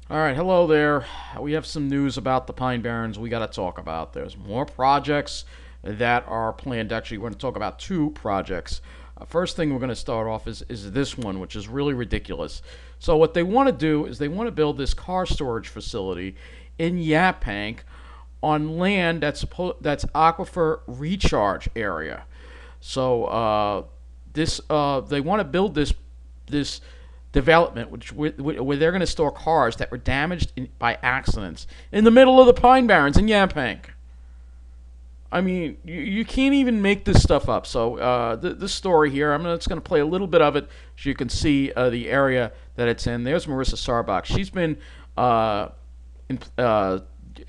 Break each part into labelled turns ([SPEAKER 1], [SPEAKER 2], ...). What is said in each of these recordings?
[SPEAKER 1] All right, hello there. We have some news about the Pine Barrens we got to talk about. There's more projects that are planned. Actually, we're going to talk about two projects. First thing we're going to start off is this one, which is really ridiculous. So what they want to do is they want to build this car storage facility in Yaphank on land that's aquifer recharge area. So this they want to build this development, where they're going to store cars that were damaged by accidents in the middle of the Pine Barrens in Yaphank. I mean, you can't even make this stuff up. So this story here, I'm just going to play a little bit of it so you can see the area that it's in. There's Marissa Sarbach. She's been in, uh,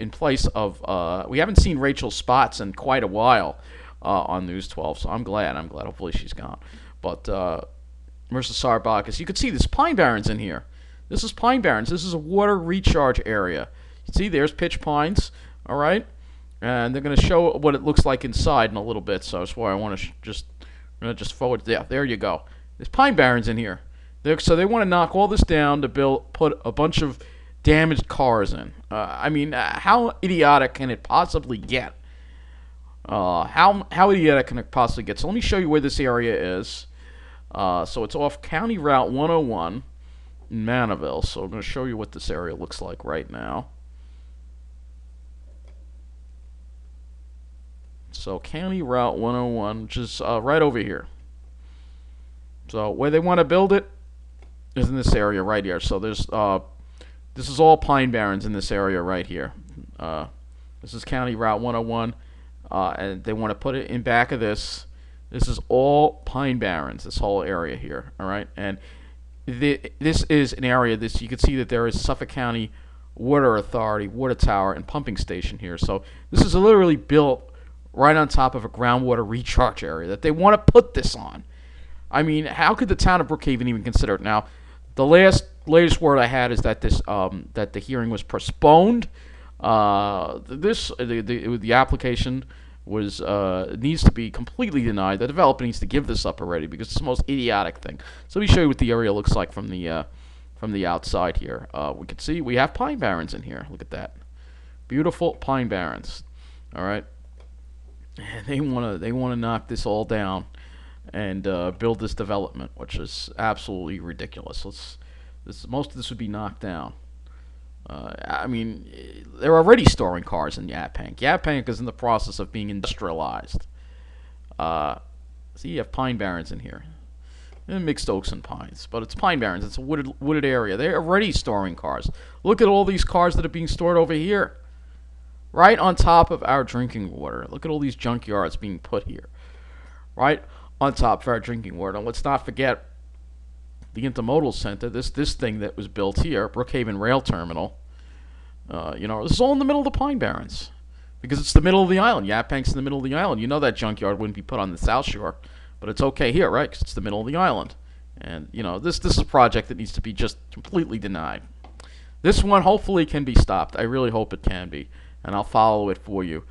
[SPEAKER 1] in place of. We haven't seen Rachel Spots in quite a while on News 12, so I'm glad. I'm glad. Hopefully she's gone. But Marissa Sarbach, as you can see, there's Pine Barrens in here. This is Pine Barrens. This is a water recharge area. You see, there's pitch pines. All right, and they're going to show what it looks like inside in a little bit. So that's why I want to just forward. Yeah, there you go. There's Pine Barrens in here. So they want to knock all this down to put a bunch of damaged cars in. I mean, how idiotic can it possibly get? How idiotic can it possibly get? So let me show you where this area is. So it's off County Route 101 in Manaville. So I'm going to show you what this area looks like right now. So County Route 101, which is right over here. So where they want to build it is in this area right here. So this is all Pine Barrens in this area right here. This is County Route 101, and they want to put it in back of this. This is all Pine Barrens, this whole area here, all right? And this is an area, you can see that there is Suffolk County Water Authority, water tower, and pumping station here. So this is literally built right on top of a groundwater recharge area that they want to put this on. I mean, how could the town of Brookhaven even consider it? Now, the latest word I had is that that the hearing was postponed. The application was needs to be completely denied. The developer needs to give this up already because it's the most idiotic thing. So let me show you what the area looks like from the outside here. We can see we have Pine Barrens in here. Look at that, beautiful Pine Barrens. All right, and they wanna knock this all down and build this development, which is absolutely ridiculous. Most of this would be knocked down. I mean, they're already storing cars in Yaphank. Yaphank is in the process of being industrialized. See, you have Pine Barrens in here. And mixed oaks and pines. But it's Pine Barrens. It's a wooded area. They're already storing cars. Look at all these cars that are being stored over here. Right on top of our drinking water. Look at all these junkyards being put here. Right on top of our drinking water. And let's not forget the intermodal center, this thing that was built here, Brookhaven Rail Terminal. This is all in the middle of the Pine Barrens because it's the middle of the island. Yaphank's in the middle of the island. You know that junkyard wouldn't be put on the South Shore, but it's okay here, right? Because it's the middle of the island. And this is a project that needs to be just completely denied. This one hopefully can be stopped. I really hope it can be, and I'll follow it for you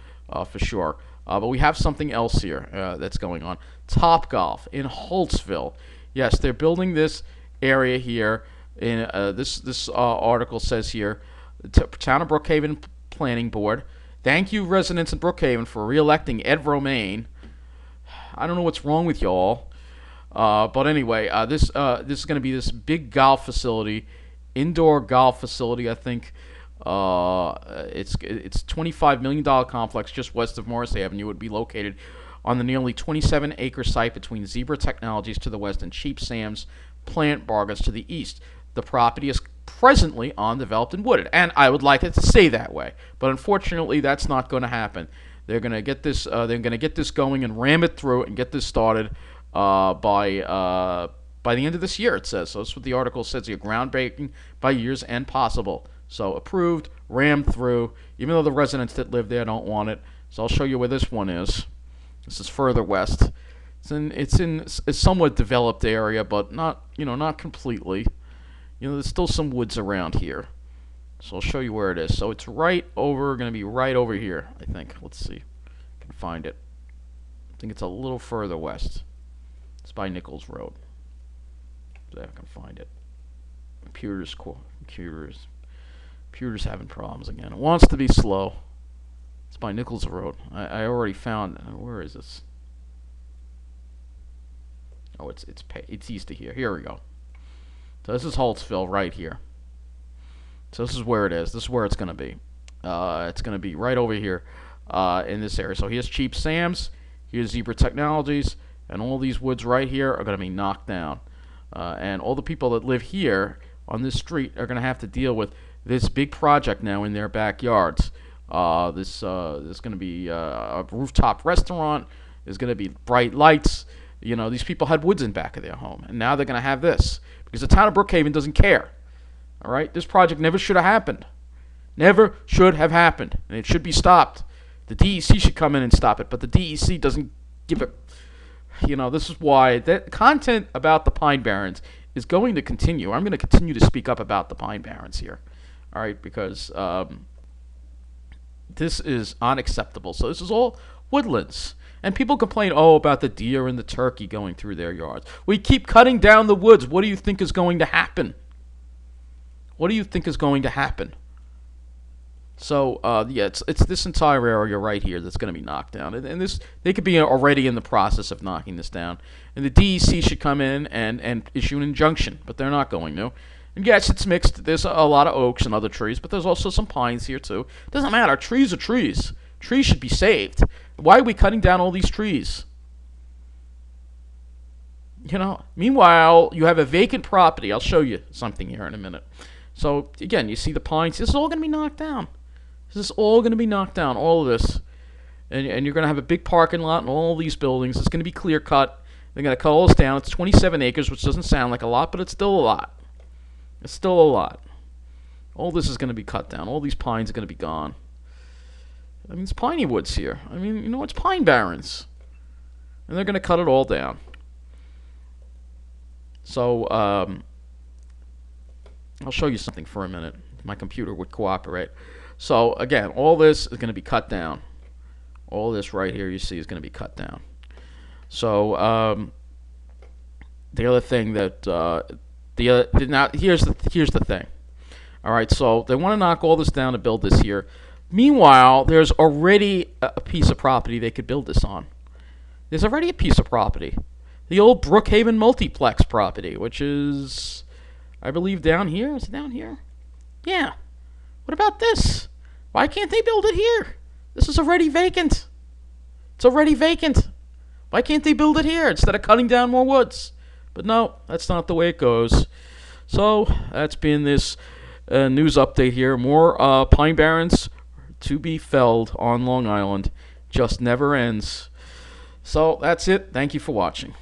[SPEAKER 1] for sure. But we have something else here that's going on. TopGolf in Holtsville. Yes, they're building this area here. In this article says here, the Town of Brookhaven Planning Board. Thank you, residents in Brookhaven, for re-electing Ed Romaine. I don't know what's wrong with y'all, but anyway, this is going to be this big golf facility, indoor golf facility. I think it's $25 million complex just west of Morris Avenue. It would be located on the nearly 27-acre site between Zebra Technologies to the west and Cheap Sam's Plant Bargains to the east. The property is presently undeveloped and wooded, and I would like it to stay that way. But unfortunately, that's not going to happen. They're going to get this. They're going to get this going and ram it through and get this started by the end of this year. It says so. That's what the article says here. Groundbreaking by year's end possible. So approved, rammed through. Even though the residents that live there don't want it. So I'll show you where this one is. This is further west. It's in a somewhat developed area, but not completely. There's still some woods around here. So I'll show you where it is. So it's going to be right over here, I think. Let's see. I can find it. I think it's a little further west. It's by Nichols Road. So I can find it. Computers. Computer's having problems again. It wants to be slow. It's by Nichols Road. I already found. Where is this? Oh, it's east of here. Here we go. So this is Holtsville right here. So this is where it is. This is where it's going to be. It's going to be right over here in this area. So here's Cheap Sam's. Here's Zebra Technologies. And all these woods right here are going to be knocked down. And all the people that live here on this street are going to have to deal with this big project now in their backyards. There's going to be a rooftop restaurant. There's going to be bright lights. You know, these people had woods in back of their home, and now they're going to have this because the town of Brookhaven doesn't care. All right, this project never should have happened. Never should have happened, and it should be stopped. The DEC should come in and stop it, but the DEC doesn't give a. You know, this is why that content about the Pine Barrens is going to continue. I'm going to continue to speak up about the Pine Barrens here. All right, because this is unacceptable. So this is all woodlands. And people complain, about the deer and the turkey going through their yards. We keep cutting down the woods. What do you think is going to happen? What do you think is going to happen? So, it's this entire area right here that's going to be knocked down. And this, they could be already in the process of knocking this down. And the DEC should come in and issue an injunction, but they're not going to. And yes, it's mixed. There's a lot of oaks and other trees, but there's also some pines here too. It doesn't matter. Trees are trees. Trees should be saved. Why are we cutting down all these trees? You know, meanwhile, you have a vacant property. I'll show you something here in a minute. So, again, you see the pines. This is all going to be knocked down. This is all going to be knocked down, all of this. And you're going to have a big parking lot and all these buildings. It's going to be clear cut. They're going to cut all this down. It's 27 acres, which doesn't sound like a lot, but it's still a lot. It's still a lot. All this is going to be cut down. All these pines are going to be gone. I mean, it's piney woods here. I mean, you know, it's Pine Barrens. And they're going to cut it all down. So, I'll show you something for a minute. My computer would cooperate. So, again, all this is going to be cut down. All this right here you see is going to be cut down. So, the other thing that, now, here's the thing. All right, so they want to knock all this down to build this here. Meanwhile, there's already a piece of property they could build this on. There's already a piece of property. The old Brookhaven multiplex property, which is, I believe, down here. Is it down here? Yeah. What about this? Why can't they build it here? This is already vacant. It's already vacant. Why can't they build it here instead of cutting down more woods? But no, that's not the way it goes. So, that's been this news update here. More Pine Barrens to be felled on Long Island. Just never ends. So, that's it. Thank you for watching.